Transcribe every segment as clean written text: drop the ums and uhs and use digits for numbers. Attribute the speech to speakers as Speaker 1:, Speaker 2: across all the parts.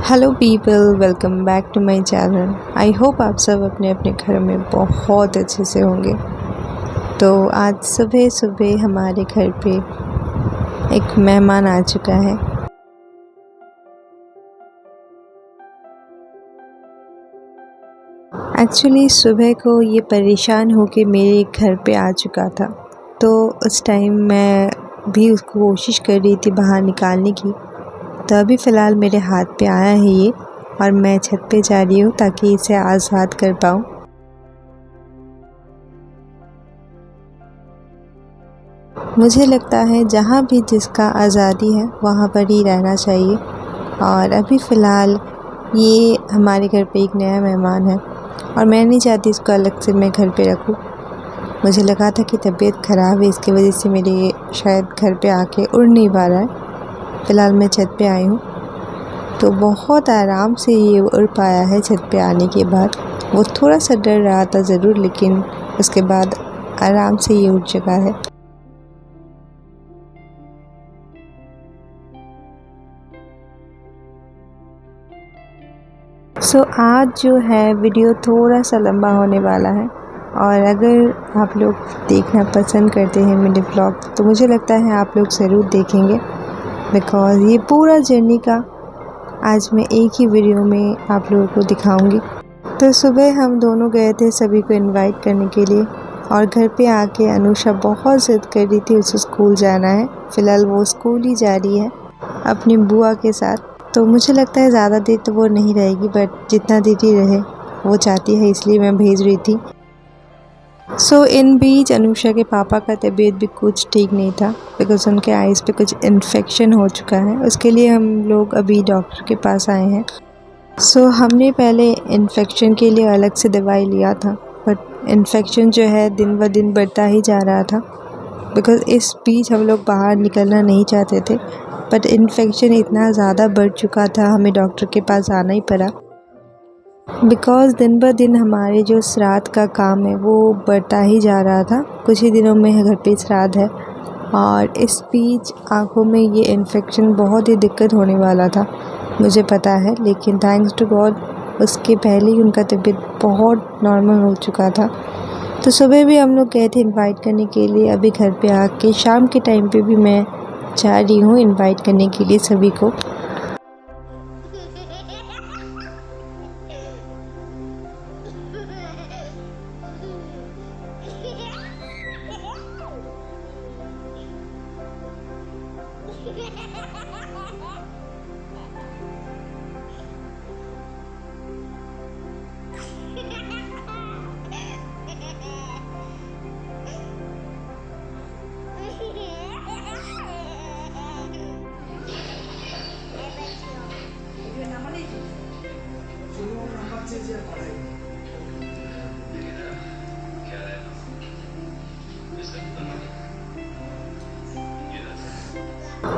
Speaker 1: Hello people, welcome back to my channel. I hope आप सब अपने अपने घर में बहुत अच्छे से होंगे। तो आज सुबह सुबह हमारे घर पे एक मेहमान आ चुका है। एक्चुअली सुबह को ये परेशान होके मेरे घर पे आ चुका था, तो उस टाइम मैं भी उसको कोशिश कर रही थी बाहर निकालने की। तो अभी फ़िलहाल मेरे हाथ पे आया है ये, और मैं छत पे जा रही हूँ ताकि इसे आज़ाद कर पाऊँ। मुझे लगता है जहाँ भी जिसका आज़ादी है वहाँ पर ही रहना चाहिए। और अभी फ़िलहाल ये हमारे घर पे एक नया मेहमान है और मैं नहीं चाहती इसको अलग से मैं घर पे रखूँ। मुझे लगा था कि तबीयत ख़राब है, इसकी वजह से मेरे शायद घर पे आके उड़ नहीं पा रहा है। फ़िलहाल मैं छत पे आई हूँ तो बहुत आराम से ये उड़ पाया है छत पे आने के बाद। वो थोड़ा सा डर रहा था ज़रूर, लेकिन उसके बाद आराम से ये उड़ चुका है। आज जो है वीडियो थोड़ा सा लंबा होने वाला है, और अगर आप लोग देखना पसंद करते हैं मेरे व्लॉग तो मुझे लगता है आप लोग ज़रूर देखेंगे, बिकॉज़ ये पूरा जर्नी का आज मैं एक ही वीडियो में आप लोगों को दिखाऊंगी। तो सुबह हम दोनों गए थे सभी को इनवाइट करने के लिए, और घर पे आके अनुषा बहुत ज़िद कर रही थी, उसे स्कूल जाना है। फ़िलहाल वो स्कूल ही जा रही है अपनी बुआ के साथ। तो मुझे लगता है ज़्यादा देर तो वो नहीं रहेगी, बट जितना देर ही रहे वो चाहती है, इसलिए मैं भेज रही थी। इन बीच अनुषा के पापा का तबीयत भी कुछ ठीक नहीं था, बिकॉज़ उनके आइज़ पे कुछ इन्फेक्शन हो चुका है। उसके लिए हम लोग अभी डॉक्टर के पास आए हैं। हमने पहले इन्फेक्शन के लिए अलग से दवाई लिया था, बट इन्फेक्शन जो है दिन ब दिन बढ़ता ही जा रहा था, बिकॉज़ इस बीच हम लोग बाहर निकलना नहीं चाहते थे, बट इन्फेक्शन इतना ज़्यादा बढ़ चुका था हमें डॉक्टर के पास आना ही पड़ा। बिकॉज़ दिन ब दिन हमारे जो श्राद्ध का काम है वो बढ़ता ही जा रहा था। कुछ ही दिनों में घर पे श्राद्ध है, और इस बीच आँखों में ये इन्फेक्शन बहुत ही दिक्कत होने वाला था, मुझे पता है। लेकिन थैंक्स टू गॉड उसके पहले ही उनका तबीयत बहुत नॉर्मल हो चुका था। तो सुबह भी हम लोग गए थे इनवाइट करने के लिए। अभी घर पे आके शाम के टाइम पे भी मैं जा रही हूँ इनवाइट करने के लिए सभी को।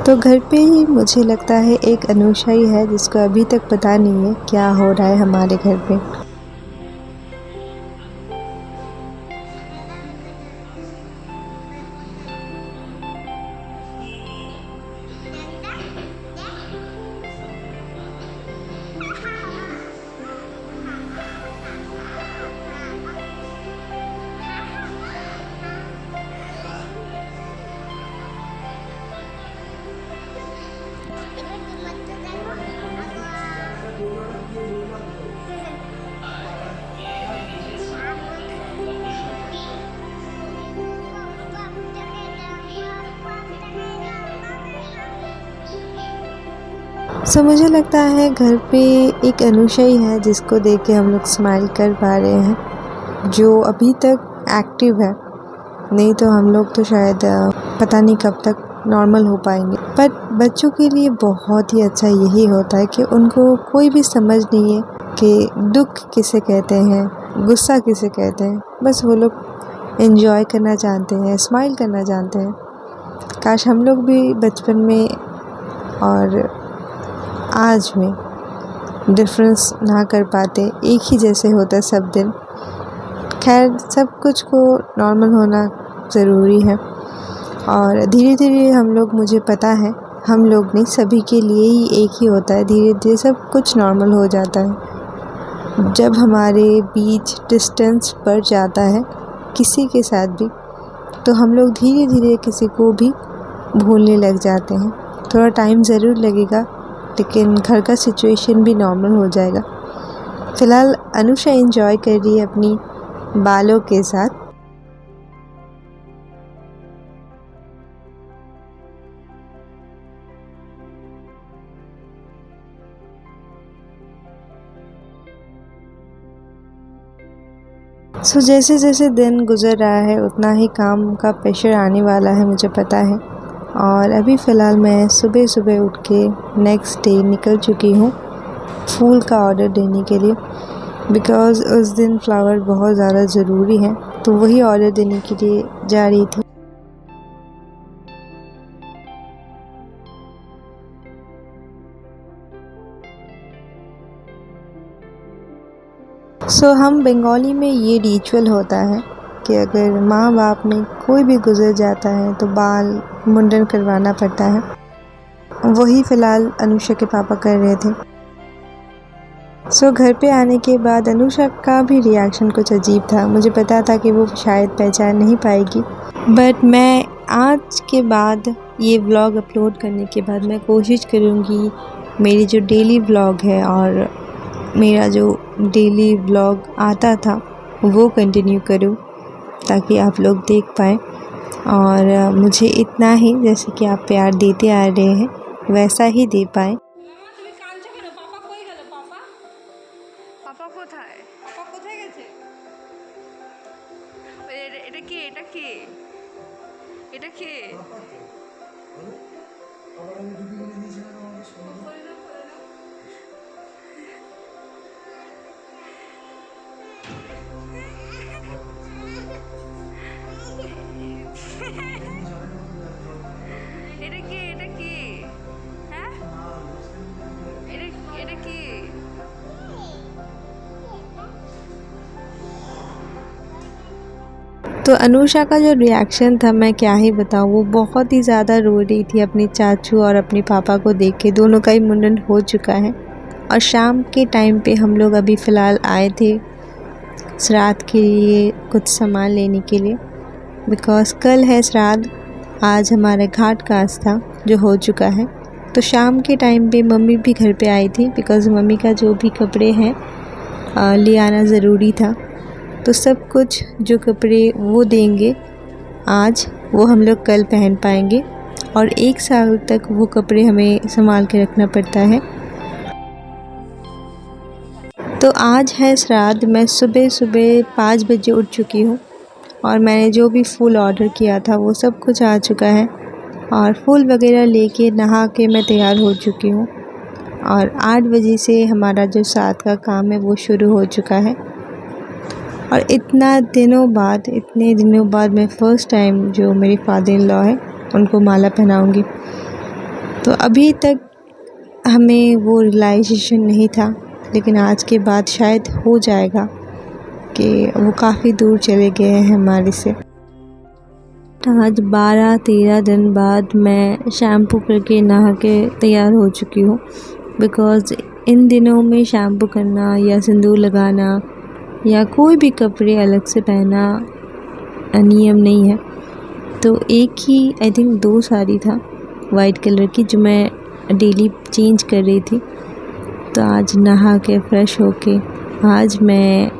Speaker 1: तो घर पे ही मुझे लगता है एक अनुषा ही है जिसको अभी तक पता नहीं है क्या हो रहा है हमारे घर पे। मुझे लगता है घर पे एक अनुषा ही है जिसको देख के हम लोग स्माइल कर पा रहे हैं, जो अभी तक एक्टिव है। नहीं तो हम लोग तो शायद पता नहीं कब तक नॉर्मल हो पाएंगे। पर बच्चों के लिए बहुत ही अच्छा यही होता है कि उनको कोई भी समझ नहीं है कि दुख किसे कहते हैं, गुस्सा किसे कहते हैं। बस वो लोग एंजॉय करना जानते हैं, स्माइल करना जानते हैं। काश हम लोग भी बचपन में और आज में डिफरेंस ना कर पाते, एक ही जैसे होता सब दिन। खैर, सब कुछ को नॉर्मल होना ज़रूरी है, और धीरे धीरे हम लोग, मुझे पता है, हम लोग नहीं, सभी के लिए ही एक ही होता है। धीरे धीरे सब कुछ नॉर्मल हो जाता है। जब हमारे बीच डिस्टेंस बढ़ जाता है किसी के साथ भी, तो हम लोग धीरे धीरे किसी को भी भूलने लग जाते हैं। थोड़ा टाइम ज़रूर लगेगा, लेकिन घर का सिचुएशन भी नॉर्मल हो जाएगा। फ़िलहाल अनुषा एंजॉय कर रही है अपनी बालों के साथ। जैसे जैसे दिन गुज़र रहा है उतना ही काम का प्रेशर आने वाला है, मुझे पता है। और अभी फ़िलहाल मैं सुबह सुबह उठ के नेक्स्ट डे निकल चुकी हूँ फूल का ऑर्डर देने के लिए, बिकॉज़ उस दिन फ्लावर बहुत ज़्यादा ज़रूरी है, तो वही ऑर्डर देने के लिए जा रही थी। हम बंगाली में ये रिचुअल होता है कि अगर माँ बाप में कोई भी गुज़र जाता है तो बाल मुंडन करवाना पड़ता है। वही फ़िलहाल अनुषा के पापा कर रहे थे। घर पे आने के बाद अनुषा का भी रिएक्शन कुछ अजीब था। मुझे पता था कि वो शायद पहचान नहीं पाएगी, बट मैं आज के बाद ये व्लॉग अपलोड करने के बाद मैं कोशिश करूँगी मेरी जो डेली व्लॉग है और मेरा जो डेली व्लॉग आता था वो कंटिन्यू करूँ, ताकि आप लोग देख पाएँ। और मुझे इतना ही, जैसे कि आप प्यार देते आ रहे हैं वैसा ही दे पाएँ।
Speaker 2: পাপা কোথায়? পাপা কোথায় গেছে? এটা কে? এটা কে? এটা কে? এটা কে? এটা কে? হ্যাঁ? এটা কে?
Speaker 1: तो अनुषा का जो रिएक्शन था मैं क्या ही बताऊँ, वो बहुत ही ज़्यादा रो रही थी अपने चाचू और अपने पापा को देख के। दोनों का ही मुंडन हो चुका है और शाम के टाइम पे हम लोग अभी फ़िलहाल आए थे श्राद्ध के लिए कुछ सामान लेने के लिए, बिकॉज़ कल है श्राद्ध, आज हमारे घाट का आस्था जो हो चुका है। तो शाम के टाइम पे मम्मी भी घर पे आई थी, बिकॉज़ मम्मी का जो भी कपड़े हैं ले आना ज़रूरी था। तो सब कुछ जो कपड़े वो देंगे आज, वो हम लोग कल पहन पाएंगे और 1 साल तक वो कपड़े हमें संभाल के रखना पड़ता है। तो आज है श्राद्ध। मैं सुबह सुबह 5 बजे उठ चुकी हूँ और मैंने जो भी फूल ऑर्डर किया था वो सब कुछ आ चुका है और फूल वगैरह लेके नहा के मैं तैयार हो चुकी हूँ। और 8 बजे से हमारा जो श्राद्ध का काम है वो शुरू हो चुका है। और इतने दिनों बाद मैं फ़र्स्ट टाइम जो मेरे फादर इन लॉ है उनको माला पहनाऊंगी। तो अभी तक हमें वो रियलाइजेशन नहीं था, लेकिन आज के बाद शायद हो जाएगा कि वो काफ़ी दूर चले गए हैं हमारे से। आज 12-13 दिन बाद मैं शैम्पू करके नहा के तैयार हो चुकी हूँ, बिकॉज़ इन दिनों में शैम्पू करना या सिंदूर लगाना या कोई भी कपड़े अलग से पहना नियम नहीं है। तो एक ही आई थिंक 2 साड़ी था वाइट कलर की जो मैं डेली चेंज कर रही थी। तो आज नहा के फ्रेश होके आज मैं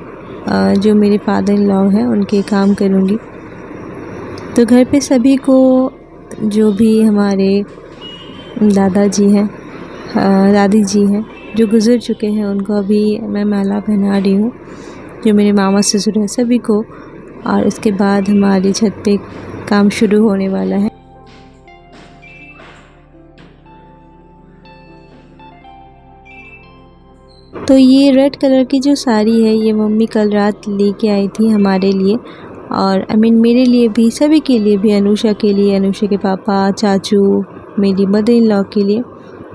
Speaker 1: जो मेरे फादर इन लॉ है उनके काम करूँगी। तो घर पे सभी को, जो भी हमारे दादाजी हैं दादी जी हैं जो गुज़र चुके हैं, उनको अभी मैं माला पहना रही हूँ, जो मेरे मामा ससुर हैं सभी को। और इसके बाद हमारी छत पे काम शुरू होने वाला है। तो ये रेड कलर की जो साड़ी है ये मम्मी कल रात लेके आई थी हमारे लिए, और मेरे लिए भी, सभी के लिए भी, अनुषा के लिए, अनुषा के पापा, चाचू, मेरी मदर इन लॉ के लिए।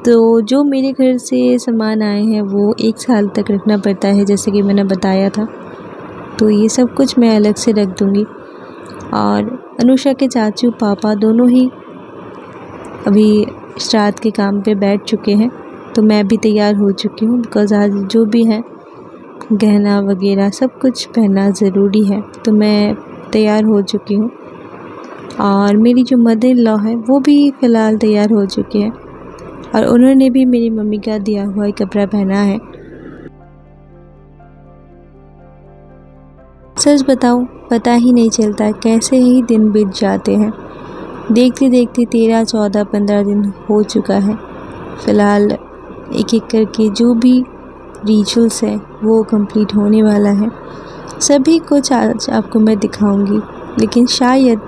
Speaker 1: तो जो मेरे घर से सामान आए हैं वो 1 साल तक रखना पड़ता है, जैसे कि मैंने बताया था। तो ये सब कुछ मैं अलग से रख दूँगी। और अनुषा के चाचू पापा दोनों ही अभी श्राद्ध के काम पे बैठ चुके हैं। तो मैं भी तैयार हो चुकी हूँ, बिकॉज़ आज जो भी है गहना वगैरह सब कुछ पहनना ज़रूरी है। तो मैं तैयार हो चुकी हूँ और मेरी जो मदर इन लॉ है वो भी फ़िलहाल तैयार हो चुकी है और उन्होंने भी मेरी मम्मी का दिया हुआ एक कपड़ा पहना है। सच बताऊँ, पता ही नहीं चलता कैसे ही दिन बीत जाते हैं। देखते देखते 13, 14, 15 दिन हो चुका है। फ़िलहाल एक एक करके जो भी रिचुअल्स है वो कंप्लीट होने वाला है। सभी कुछ आज आपको मैं दिखाऊंगी, लेकिन शायद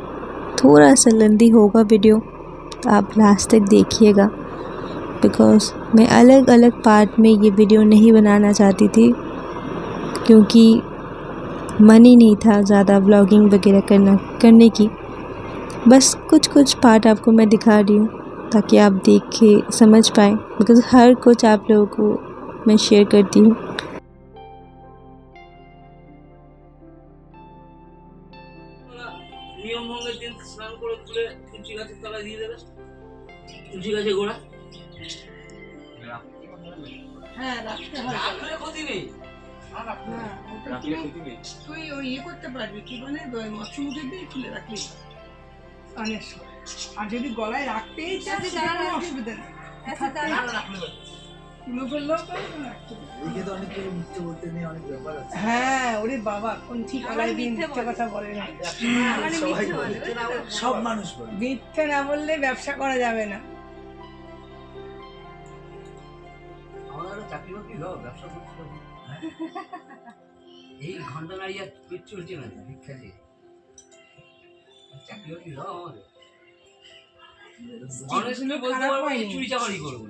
Speaker 1: थोड़ा सा लेंथी होगा वीडियो, तो आप लास्ट तक देखिएगा, बिकॉज़ मैं अलग अलग पार्ट में ये वीडियो नहीं बनाना चाहती थी, क्योंकि मन ही नहीं था ज़्यादा व्लॉगिंग वगैरह करने की। बस कुछ कुछ पार्ट आपको मैं दिखा रही हूँ ताकि आप देख के समझ पाएँ, बिकॉज़ हर कुछ आप लोगों को मैं शेयर करती हूँ।
Speaker 3: নিয়ম ভঙ্গের দিন স্নান করে তুলে তুলসী গাছের তলায় দিয়ে দেবে। তুলসী গাছের গোড়া হ্যাঁ রাখতে হয়, রাখলে ক্ষতি নেই। তুই ওই ইয়ে করতে পারবি, কি বলে মৎস্য মুখের দিয়ে খুলে রাখলি স্নানের সময়। আর যদি গলায় রাখতেই চাস তাহলে কোনো অসুবিধা নেই, তুলে ফেললেও হ্যাঁ। ওরে বাবা, কোন ঠিক গলায় দিয়ে মিথ্যে কথা বলে না, সব মানুষ বলে। মিথ্যে না বললে ব্যবসা করা যাবে না। আমারও চাকরি বাকরি দাও, ব্যবসা করতে হবে। এই ঘন্টা নাড়িয়ে পেট চলছে না, ভিক্ষা দিয়ে চাকরি বাকরি দাও আমাদের। অনেস্টলি বলতে পারবো চুরি চামারি করবো,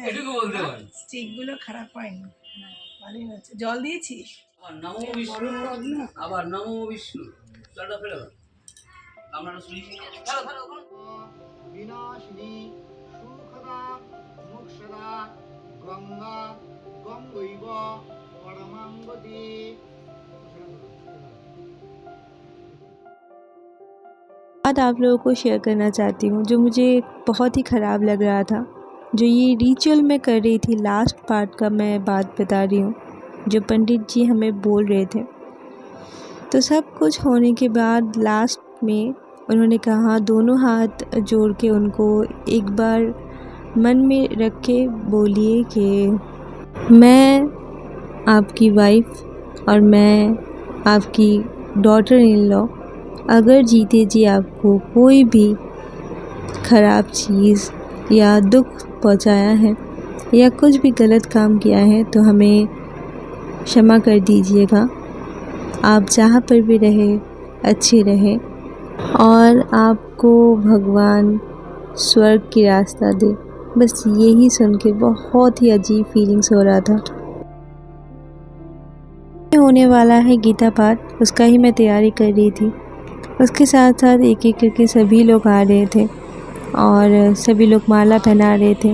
Speaker 3: এটুকু বলতে পারি। স্টিকগুলো খারাপ হয়নি, ভালোই হচ্ছে। জল দিয়েছি। আবার নমো বিষ্ণু, আবার নমো বিষ্ণু, জলটা ফেলে দাও। আমরা শুনি ফেলো ফেলো বিনাশিনী সুখদা মোক্ষদা গঙ্গা গঙ্গৈব পরমাঙ্গতি।
Speaker 1: बात आप लोगों को शेयर करना चाहती हूँ जो मुझे बहुत ही ख़राब लग रहा था। जो ये रिचुअल मैं कर रही थी, लास्ट पार्ट का मैं बात बता रही हूँ, जो पंडित जी हमें बोल रहे थे। तो सब कुछ होने के बाद लास्ट में उन्होंने कहा दोनों हाथ जोड़ के उनको एक बार मन में रख के बोलिए कि मैं आपकी वाइफ और मैं आपकी डॉटर इन लॉ, अगर जीते जी आपको कोई भी ख़राब चीज़ या दुख पहुंचाया है या कुछ भी गलत काम किया है तो हमें क्षमा कर दीजिएगा। आप जहाँ पर भी रहे अच्छे रहे और आपको भगवान स्वर्ग की रास्ता दे। बस यही सुन के बहुत ही अजीब फीलिंग्स हो रहा था। होने वाला है गीता पाठ, उसका ही मैं तैयारी कर रही थी। उसके साथ साथ एक एक करके सभी लोग आ रहे थे और सभी लोग माला पहना रहे थे।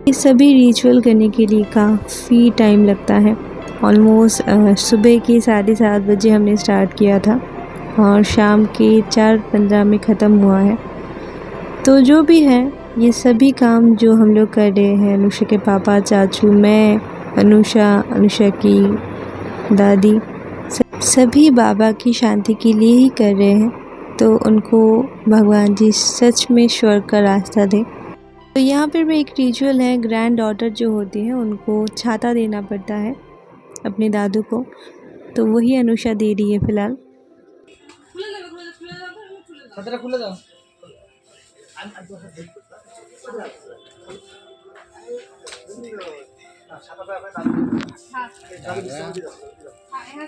Speaker 1: ये सभी रिचुअल करने के लिए काफ़ी टाइम लगता है। ऑलमोस्ट सुबह के 7:30 बजे हमने स्टार्ट किया था और शाम के 4:15 में ख़त्म हुआ है। तो जो भी है ये सभी काम जो हम लोग कर रहे हैं, अनुषा के पापा, चाचू, मैं, अनुषा की दादी, सभी बाबा की शांति के लिए ही कर रहे हैं। तो उनको भगवान जी सच में स्वर्ग का रास्ता दें। तो यहाँ पर भी एक रिचुअल है, ग्रैंड डॉटर जो होती है उनको छाता देना पड़ता है अपने दादू को, तो वही अनुषा दे रही है फ़िलहाल।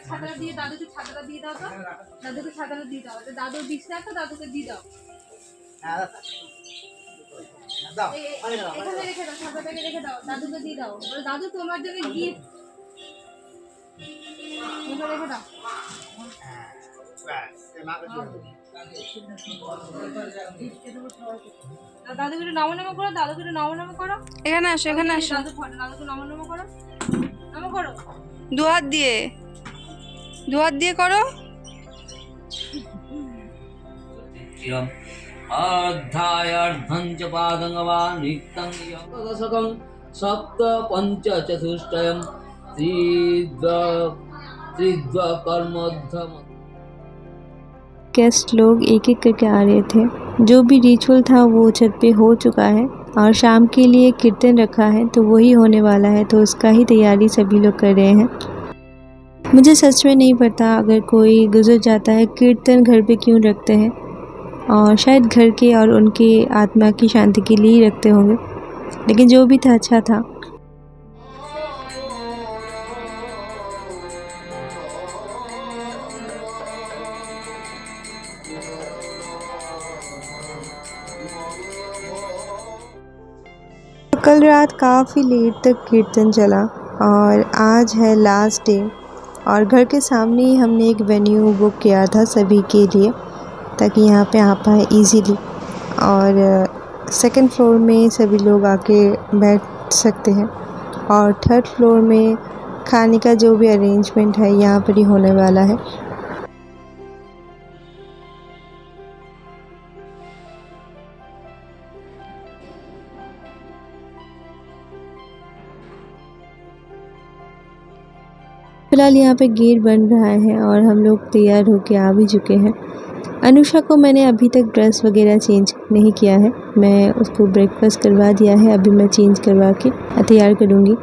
Speaker 2: ছাতাটা দিয়ে দাদুকে ছাতাটা দিয়ে দাও তো, দাদুকে ছাতাটা দিয়ে দাও, দাদুর বিছনা তো দাদুকে দিয়ে দাও। এখানে রেখে দাও, ছাতাটাকে রেখে দাও, দাদুকে দিয়ে দাও। দাদু তোমার জন্য গিফট, এখানে রেখে দাও। দাদুকে একটু নামো নামো করো, দাদুকে একটু নামো নামো করো।
Speaker 4: এখানে আসো, এখানে আসো,
Speaker 2: দাদু ফটো, দাদুকে নামো নামো করো, নামো করো।
Speaker 4: দু হাত দিয়ে করো।
Speaker 5: अध्यायार्धं च पादङ्गवा नित्यं दशकं सप्त पञ्च चतुष्टयं त्रिद्वकर्मोद्धम।
Speaker 1: गेस्ट लोग एक एक करके आ रहे थे। जो भी रिचुअल था वो छत पे हो चुका है और शाम के लिए कीर्तन रखा है तो वही होने वाला है, तो उसका ही तैयारी सभी लोग कर रहे हैं। मुझे सच में नहीं पता अगर कोई गुजर जाता है कीर्तन घर पे क्यों रखते हैं, और शायद घर के और उनके आत्मा की शांति के लिए ही रखते होंगे, लेकिन जो भी था अच्छा था। कल रात काफ़ी लेट तक कीर्तन चला और आज है लास्ट डे, और घर के सामने ही हमने एक वेन्यू बुक किया था सभी के लिए ताकि यहाँ पे आ पाए इजीली, और सेकंड फ्लोर में सभी लोग आके बैठ सकते हैं, और थर्ड फ्लोर में खाने का जो भी अरेंजमेंट है यहाँ पर ही होने वाला है। फिलहाल यहाँ पे गेट बन रहा है और हम लोग तैयार होके आ भी चुके हैं। अनुषा को मैंने अभी तक ड्रेस वगैरह चेंज नहीं किया है, मैं उसको ब्रेकफास्ट करवा दिया है, अभी मैं चेंज करवा के तैयार करूँगी।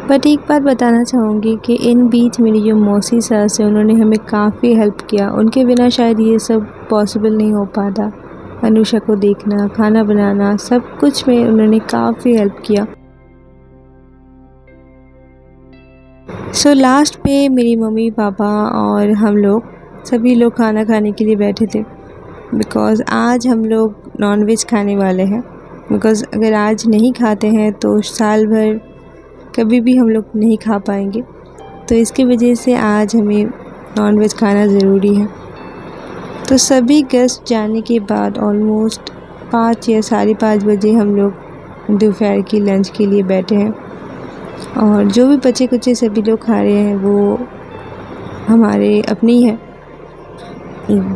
Speaker 1: बट एक बात बताना चाहूँगी कि इन बीच मेरी जो मौसी सास है उन्होंने हमें काफ़ी हेल्प किया, उनके बिना शायद ये सब पॉसिबल नहीं हो पाता। अनुषा को देखना, खाना बनाना, सब कुछ में उन्होंने काफ़ी हेल्प किया। सो लास्ट पे मेरी मम्मी पापा और हम लोग सभी लोग खाना खाने के लिए बैठे थे, बिकॉज़ आज हम लोग नॉनवेज खाने वाले हैं। बिकॉज़ अगर आज नहीं खाते हैं तो साल भर कभी भी हम लोग नहीं खा पाएंगे, तो इसकी वजह से आज हमें नॉनवेज खाना ज़रूरी है। तो सभी गेस्ट जाने के बाद ऑलमोस्ट 5 या 5:30 बजे हम लोग दोपहर की लंच के लिए बैठे हैं, और जो भी बचे कुचे सभी लोग खा रहे हैं वो हमारे अपने ही हैं।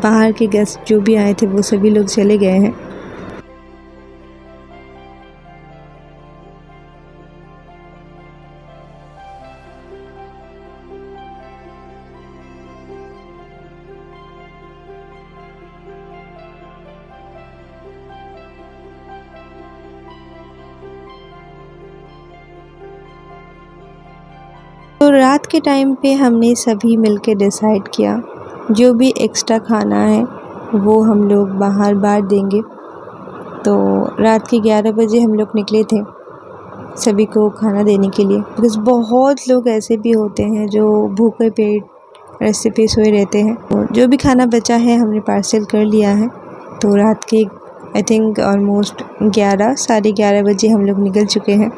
Speaker 1: बाहर के गेस्ट जो भी आए थे वो सभी लोग चले गए हैं। तो रात के टाइम पे हमने सभी मिलके डिसाइड किया जो भी एक्स्ट्रा खाना है वो हम लोग बाहर बांट देंगे। तो रात के 11 बजे हम लोग निकले थे सभी को खाना देने के लिए, बिकॉज़ बहुत लोग ऐसे भी होते हैं जो भूखे पेट रास्ते पे सोए रहते हैं। तो जो भी खाना बचा है हमने पार्सल कर लिया है। तो रात के आई थिंक ऑलमोस्ट 11-11:30 बजे हम लोग निकल चुके हैं।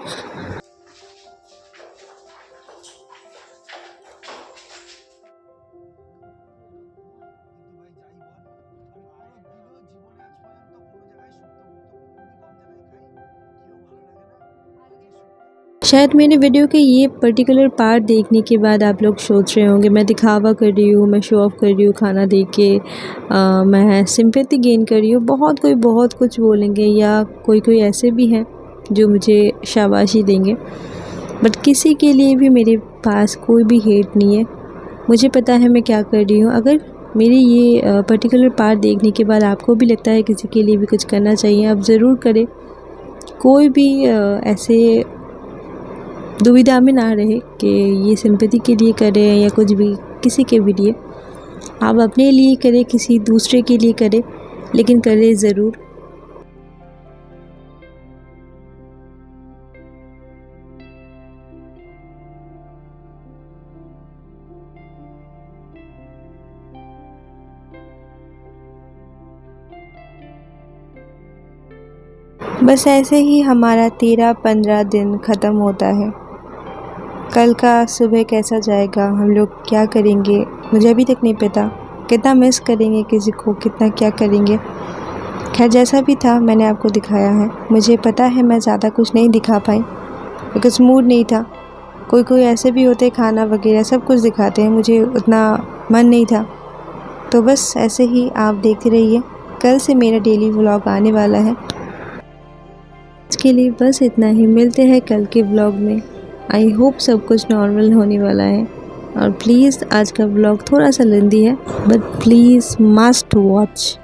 Speaker 1: शायद मेरे वीडियो के ये पर्टिकुलर पार्ट देखने के बाद आप लोग सोच रहे होंगे मैं दिखावा कर रही हूँ, मैं शो ऑफ़ कर रही हूँ खाना देख के, मैं सिंपैथी गेन कर रही हूँ। बहुत कुछ बोलेंगे, या कोई ऐसे भी हैं जो मुझे शाबाशी देंगे, बट किसी के लिए भी मेरे पास कोई भी हेट नहीं है। मुझे पता है मैं क्या कर रही हूँ। अगर मेरी ये पर्टिकुलर पार्ट देखने के बाद आपको भी लगता है किसी के लिए भी कुछ करना चाहिए, आप ज़रूर करें। कोई भी ऐसे दुविधा में ना रहे कि ये सिंपैथी के लिए करें या कुछ भी किसी के भी लिए। आप अपने लिए करें, किसी दूसरे के लिए करें, लेकिन करें ज़रूर। बस ऐसे ही हमारा 13-15 दिन ख़त्म होता है। कल का सुबह कैसा जाएगा, हम लोग क्या करेंगे, मुझे अभी तक नहीं पता। कितना मिस करेंगे किसी को, कितना क्या करेंगे। खैर जैसा भी था मैंने आपको दिखाया है। मुझे पता है मैं ज़्यादा कुछ नहीं दिखा पाई बिकॉज़ मूड नहीं था। कोई ऐसे भी होते खाना वगैरह सब कुछ दिखाते हैं, मुझे उतना मन नहीं था। तो बस ऐसे ही आप देखते रहिए। कल से मेरा डेली व्लॉग आने वाला है। इसके लिए बस इतना ही। मिलते हैं कल के व्लॉग में। आई होप सब कुछ नॉर्मल होने वाला है। और प्लीज़ आज का व्लॉग थोड़ा सा लेंदी है, बट प्लीज़ मस्ट वॉच।